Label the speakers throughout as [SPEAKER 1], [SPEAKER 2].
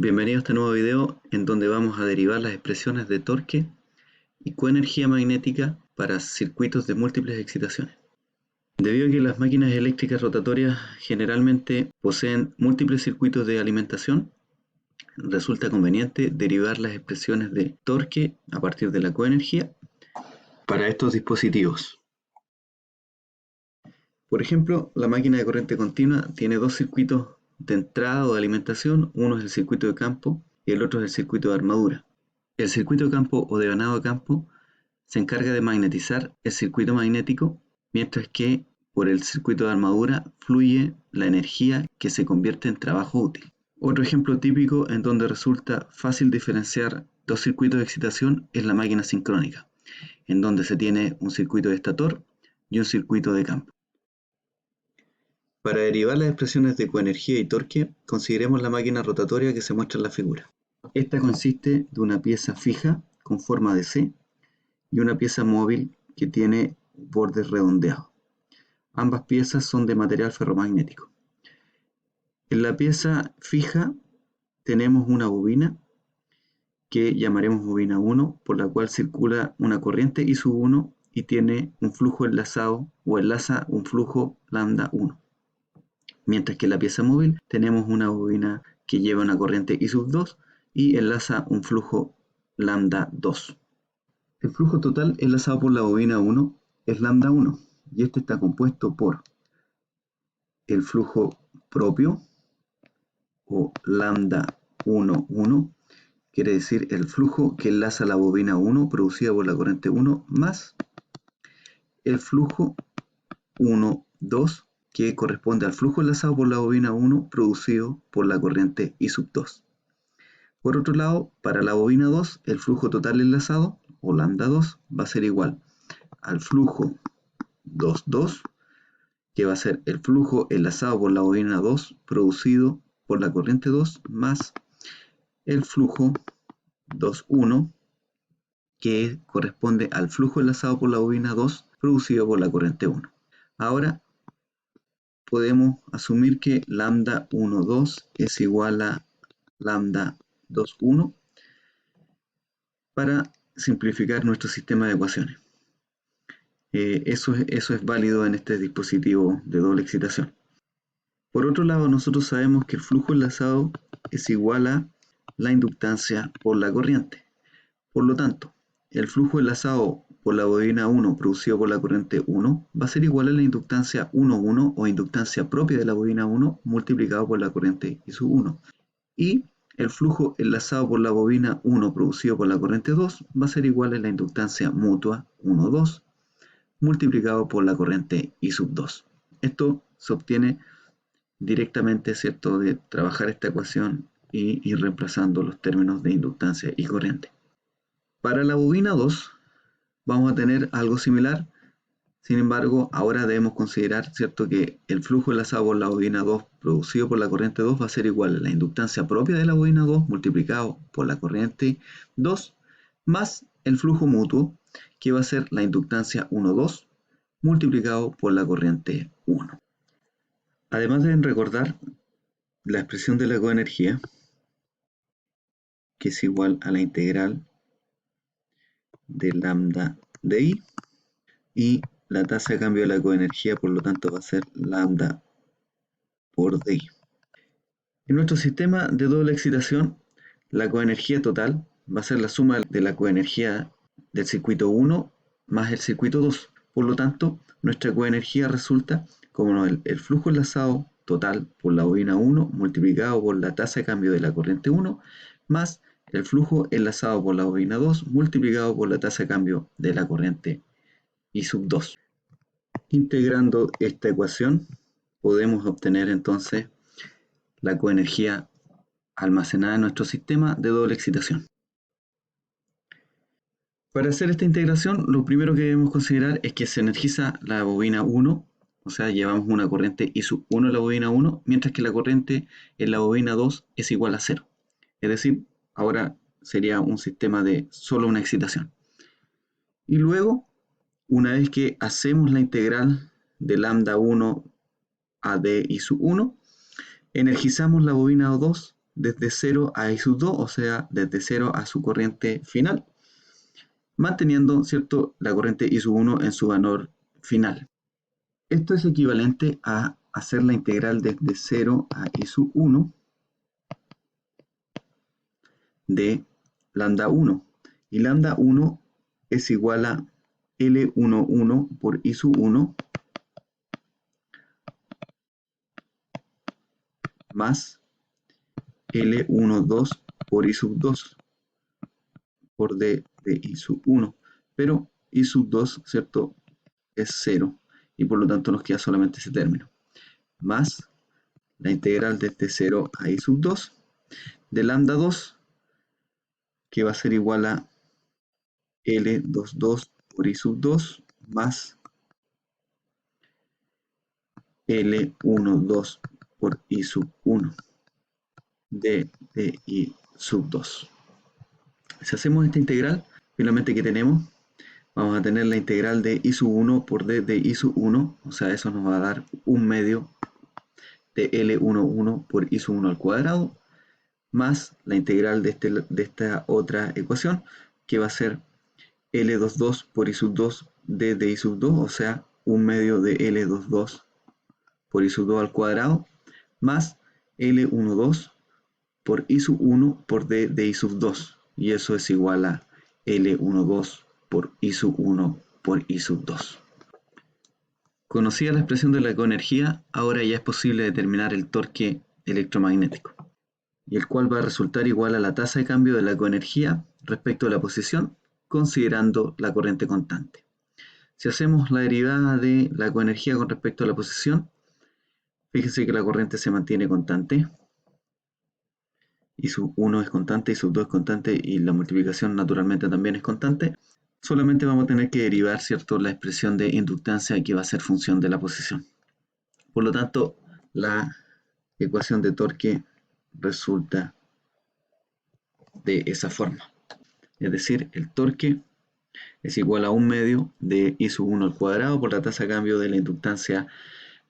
[SPEAKER 1] Bienvenido a este nuevo video en donde vamos a derivar las expresiones de torque y coenergía magnética para circuitos de múltiples excitaciones. Debido a que las máquinas eléctricas rotatorias generalmente poseen múltiples circuitos de alimentación, resulta conveniente derivar las expresiones de torque a partir de la coenergía para estos dispositivos. Por ejemplo, la máquina de corriente continua tiene dos circuitos de entrada o de alimentación, uno es el circuito de campo y el otro es el circuito de armadura. El circuito de campo o de ganado de campo se encarga de magnetizar el circuito magnético, mientras que por el circuito de armadura fluye la energía que se convierte en trabajo útil. Otro ejemplo típico en donde resulta fácil diferenciar dos circuitos de excitación es la máquina sincrónica, en donde se tiene un circuito de estator y un circuito de campo. Para derivar las expresiones de coenergía y torque, consideremos la máquina rotatoria que se muestra en la figura. Esta consiste de una pieza fija con forma de C y una pieza móvil que tiene bordes redondeados. Ambas piezas son de material ferromagnético. En la pieza fija tenemos una bobina que llamaremos bobina 1, por la cual circula una corriente I1 y tiene un flujo enlazado o enlaza un flujo lambda 1. Mientras que en la pieza móvil tenemos una bobina que lleva una corriente I2 y enlaza un flujo lambda 2. El flujo total enlazado por la bobina 1 es lambda 1 y este está compuesto por el flujo propio o lambda 1, 1, quiere decir el flujo que enlaza la bobina 1 producida por la corriente 1 más el flujo 1, 2 que corresponde al flujo enlazado por la bobina 1 producido por la corriente I2. Por otro lado, para la bobina 2, el flujo total enlazado, o lambda 2, va a ser igual al flujo 2, 2, que va a ser el flujo enlazado por la bobina 2 producido por la corriente 2, más el flujo 2, 1, que corresponde al flujo enlazado por la bobina 2 producido por la corriente 1. Ahora, podemos asumir que lambda 1, 2 es igual a lambda 2, 1 para simplificar nuestro sistema de ecuaciones. Eso es válido en este dispositivo de doble excitación. Por otro lado, nosotros sabemos que el flujo enlazado es igual a la inductancia por la corriente. Por lo tanto, el flujo enlazado por la bobina 1 producido por la corriente 1 va a ser igual a la inductancia 1,1 o inductancia propia de la bobina 1 multiplicado por la corriente I1. Y el flujo enlazado por la bobina 1 producido por la corriente 2 va a ser igual a la inductancia mutua 1,2 multiplicado por la corriente I2. Esto se obtiene directamente, ¿cierto?, de trabajar esta ecuación y ir reemplazando los términos de inductancia y corriente. Para la bobina 2 vamos a tener algo similar, sin embargo ahora debemos considerar, ¿cierto?, que el flujo enlazado por la bobina 2 producido por la corriente 2 va a ser igual a la inductancia propia de la bobina 2 multiplicado por la corriente 2 más el flujo mutuo, que va a ser la inductancia 1,2 multiplicado por la corriente 1. Además deben recordar la expresión de la coenergía, que es igual a la integral de lambda de I, y la tasa de cambio de la coenergía, por lo tanto, va a ser lambda por dI. En nuestro sistema de doble excitación, la coenergía total va a ser la suma de la coenergía del circuito 1 más el circuito 2. Por lo tanto, nuestra coenergía resulta como el flujo enlazado total por la bobina 1 multiplicado por la tasa de cambio de la corriente 1 más el flujo enlazado por la bobina 2 multiplicado por la tasa de cambio de la corriente I2. Integrando esta ecuación, podemos obtener entonces la coenergía almacenada en nuestro sistema de doble excitación. Para hacer esta integración, lo primero que debemos considerar es que se energiza la bobina 1, o sea, llevamos una corriente I1 en la bobina 1, mientras que la corriente en la bobina 2 es igual a 0. Es decir, ahora sería un sistema de solo una excitación. Y luego, una vez que hacemos la integral de lambda 1 a d I1, energizamos la bobina 2 desde 0 a I sub 2, o sea, desde 0 a su corriente final, manteniendo, ¿cierto?, la corriente I sub 1 en su valor final. Esto es equivalente a hacer la integral desde 0 a I sub 1 de lambda 1. Y lambda 1 es igual a L11 por I sub 1 más L12 por I sub 2 por D de I sub 1. Pero I sub 2, ¿cierto?, es 0. Y por lo tanto nos queda solamente ese término. Más la integral desde 0 a I sub 2 de lambda 2, que va a ser igual a L22 por I sub 2 más L12 por I sub 1 de I sub 2. Si hacemos esta integral, finalmente, ¿qué tenemos? Vamos a tener la integral de I sub 1 por D de I sub 1, o sea, eso nos va a dar 1 medio de L11 por I sub 1 al cuadrado, más la integral de esta otra ecuación, que va a ser L22 por I sub 2 D de I sub 2, o sea, 1 medio de L22 por I sub 2 al cuadrado, más L12 por I sub 1 por D de I sub 2, y eso es igual a L12 por I sub 1 por I sub 2. Conocida la expresión de la coenergía, ahora ya es posible determinar el torque electromagnético, y el cual va a resultar igual a la tasa de cambio de la coenergía respecto a la posición, considerando la corriente constante. Si hacemos la derivada de la coenergía con respecto a la posición, fíjense que la corriente se mantiene constante, I sub 1 es constante, I sub 2 es constante, y la multiplicación naturalmente también es constante. Solamente vamos a tener que derivar, ¿cierto?, la expresión de inductancia, que va a ser función de la posición. Por lo tanto, la ecuación de torque resulta de esa forma. Es decir, el torque es igual a 1 medio de I sub 1 al cuadrado por la tasa de cambio de la inductancia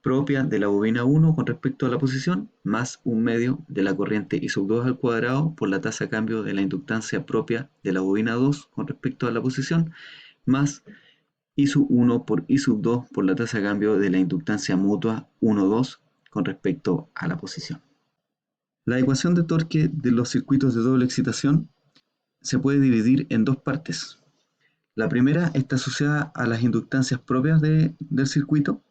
[SPEAKER 1] propia de la bobina 1 con respecto a la posición, más 1 medio de la corriente I sub 2 al cuadrado por la tasa de cambio de la inductancia propia de la bobina 2 con respecto a la posición, más I sub 1 por I sub 2 por la tasa de cambio de la inductancia mutua 1,2 con respecto a la posición. La ecuación de torque de los circuitos de doble excitación se puede dividir en dos partes. La primera está asociada a las inductancias propias del circuito,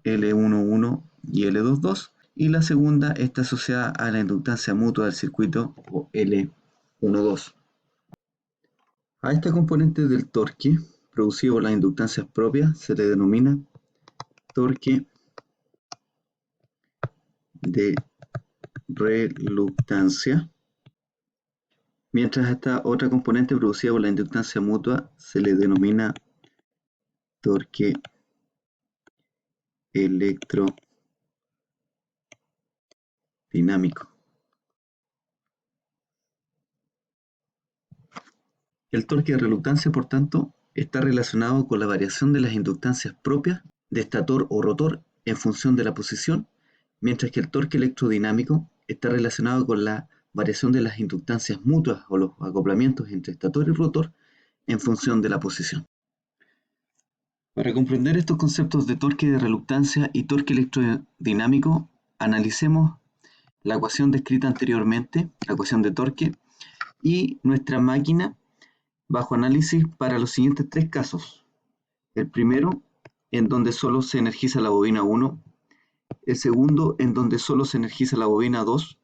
[SPEAKER 1] L11 y L22, y la segunda está asociada a la inductancia mutua del circuito, o L12. A esta componente del torque producido por las inductancias propias se le denomina torque de reluctancia, mientras a esta otra componente producida por la inductancia mutua se le denomina torque electrodinámico. El torque de reluctancia, por tanto, está relacionado con la variación de las inductancias propias de estator o rotor en función de la posición, mientras que el torque electrodinámico está relacionado con la variación de las inductancias mutuas o los acoplamientos entre estator y rotor en función de la posición. Para comprender estos conceptos de torque de reluctancia y torque electrodinámico, analicemos la ecuación descrita anteriormente, la ecuación de torque, y nuestra máquina bajo análisis para los siguientes tres casos. El primero, en donde solo se energiza la bobina 1, el segundo, en donde solo se energiza la bobina 2,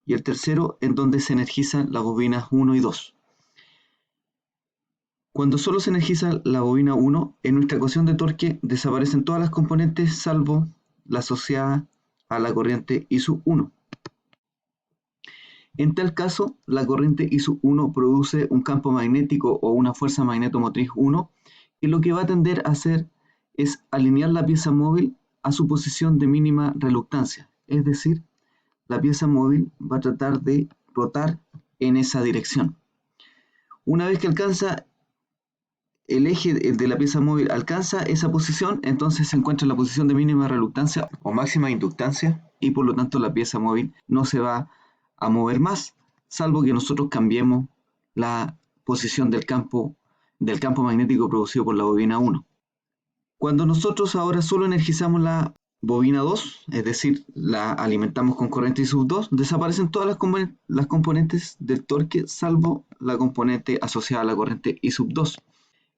[SPEAKER 1] y el tercero, en donde se energizan las bobinas 1 y 2. Cuando solo se energiza la bobina 1, en nuestra ecuación de torque desaparecen todas las componentes salvo la asociada a la corriente I sub 1. En tal caso, la corriente I sub 1 produce un campo magnético o una fuerza magnetomotriz 1, y lo que va a tender a hacer es alinear la pieza móvil a su posición de mínima reluctancia, es decir, la pieza móvil va a tratar de rotar en esa dirección. Una vez que alcanza el eje de la pieza móvil alcanza esa posición, entonces se encuentra en la posición de mínima reluctancia o máxima inductancia, y por lo tanto la pieza móvil no se va a mover más, salvo que nosotros cambiemos la posición del campo magnético producido por la bobina 1. Cuando nosotros ahora solo energizamos la bobina 2, es decir, la alimentamos con corriente I sub 2, desaparecen todas las componentes del torque, salvo la componente asociada a la corriente I sub 2.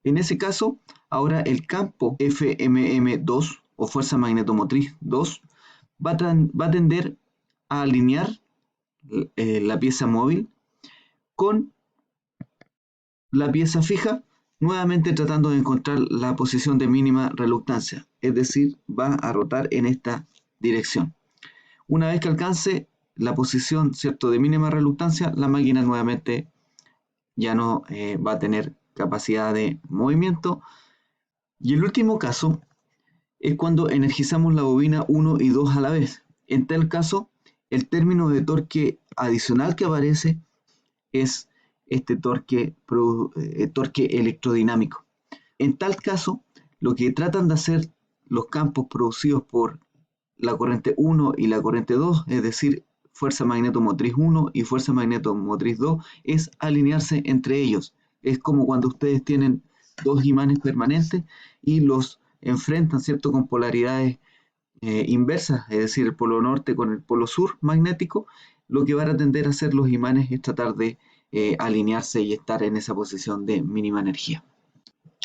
[SPEAKER 1] En ese caso, ahora el campo FMM2 o fuerza magnetomotriz 2 va a tender a alinear la pieza móvil con la pieza fija, nuevamente tratando de encontrar la posición de mínima reluctancia, es decir, va a rotar en esta dirección. Una vez que alcance la posición, ¿cierto?, de mínima reluctancia, la máquina nuevamente ya no va a tener capacidad de movimiento. Y el último caso es cuando energizamos la bobina 1 y 2 a la vez. En tal caso, el término de torque adicional que aparece es este torque electrodinámico. En tal caso, lo que tratan de hacer los campos producidos por la corriente 1 y la corriente 2, es decir, fuerza magnetomotriz 1 y fuerza magnetomotriz 2, es alinearse entre ellos. Es como cuando ustedes tienen dos imanes permanentes y los enfrentan, ¿cierto?, con polaridades inversas, es decir, el polo norte con el polo sur magnético. Lo que van a tender a hacer los imanes es tratar de alinearse y estar en esa posición de mínima energía.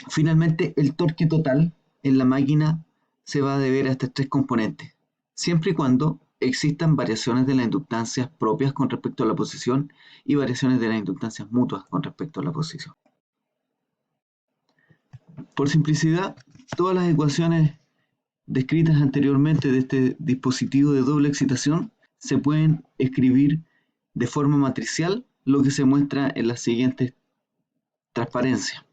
[SPEAKER 1] Finalmente, el torque total en la máquina se va a deber a estos tres componentes, siempre y cuando existan variaciones de las inductancias propias con respecto a la posición y variaciones de las inductancias mutuas con respecto a la posición. Por simplicidad, todas las ecuaciones descritas anteriormente de este dispositivo de doble excitación se pueden escribir de forma matricial, lo que se muestra en las siguientes transparencias.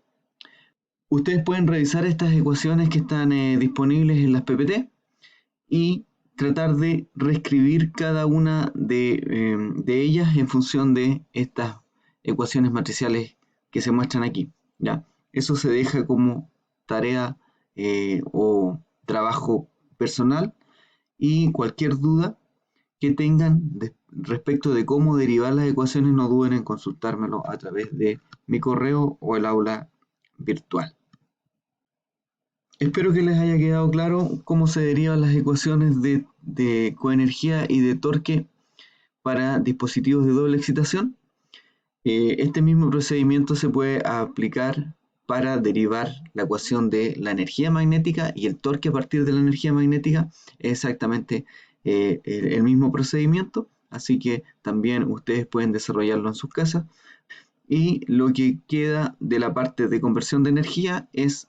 [SPEAKER 1] Ustedes pueden revisar estas ecuaciones que están disponibles en las PPT y tratar de reescribir cada una de ellas en función de estas ecuaciones matriciales que se muestran aquí, ¿ya? Eso se deja como tarea o trabajo personal, y cualquier duda que tengan respecto de cómo derivar las ecuaciones, no duden en consultármelo a través de mi correo o el aula virtual. Espero que les haya quedado claro cómo se derivan las ecuaciones de coenergía y de torque para dispositivos de doble excitación. Este mismo procedimiento se puede aplicar para derivar la ecuación de la energía magnética y el torque a partir de la energía magnética. Es exactamente el mismo procedimiento, así que también ustedes pueden desarrollarlo en sus casas. Y lo que queda de la parte de conversión de energía es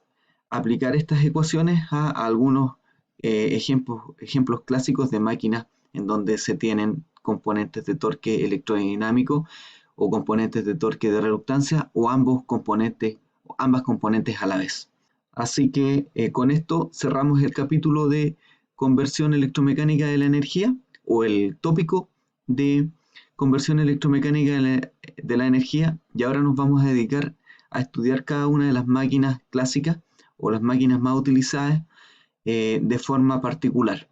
[SPEAKER 1] aplicar estas ecuaciones a algunos ejemplos clásicos de máquinas en donde se tienen componentes de torque electrodinámico o componentes de torque de reluctancia o ambas componentes a la vez. Así que con esto cerramos el capítulo de conversión electromecánica de la energía, o el tópico de conversión electromecánica de la energía, y ahora nos vamos a dedicar a estudiar cada una de las máquinas clásicas o las máquinas más utilizadas de forma particular.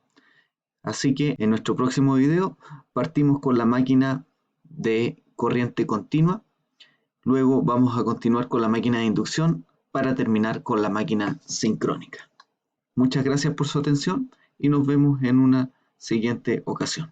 [SPEAKER 1] Así que en nuestro próximo video partimos con la máquina de corriente continua, luego vamos a continuar con la máquina de inducción para terminar con la máquina sincrónica. Muchas gracias por su atención y nos vemos en una siguiente ocasión.